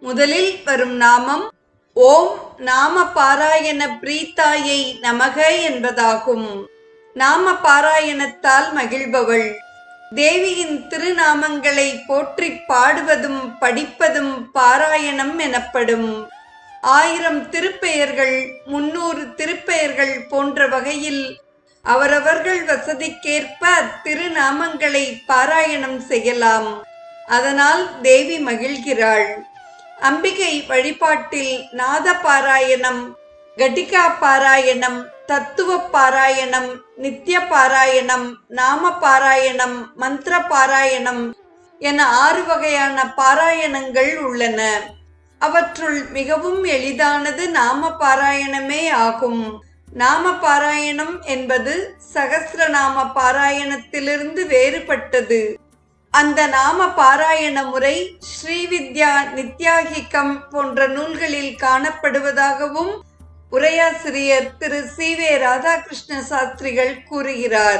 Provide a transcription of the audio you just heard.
முதலில் வரும் நாமம் ஓம் நாம பாராயண பிரீத்தாயை நமக என்பதாகும். நாம பாராயணத்தால் மகிழ்பவள். தேவியின் திருநாமங்களை போற்றி பாடுவதும் படிப்பதும் பாராயணம் எனப்படும். 1000 திருப்பெயர்கள் 300 திருப்பெயர்கள் போன்ற வகையில் அவரவர்கள் வசதிக்கேற்ப திருநாமங்களை பாராயணம் செய்யலாம். அதனால் தேவி மகிழ்கிறாள். அம்பிகை வழிபாட்டில் நாத பாராயணம், கட்டிகா பாராயணம், தத்துவ பாராயணம், நித்திய பாராயணம், நாம பாராயணம், மந்திர பாராயணம் என 6 வகையான பாராயணங்கள் உள்ளன. அவற்றுள் மிகவும் எளிதானது நாம பாராயணமே ஆகும். நாம பாராயணம் என்பது சகஸ்ரநாம பாராயணத்திலிருந்து வேறுபட்டது. அந்த நாம பாராயண முறை ஸ்ரீவித்யா நித்யாகிகம் போன்ற நூல்களில் காணப்படுவதாகவும் உரையாசிரியர் திரு சி. வே. ராதாகிருஷ்ண சாஸ்திரிகள் கூறுகிறார்.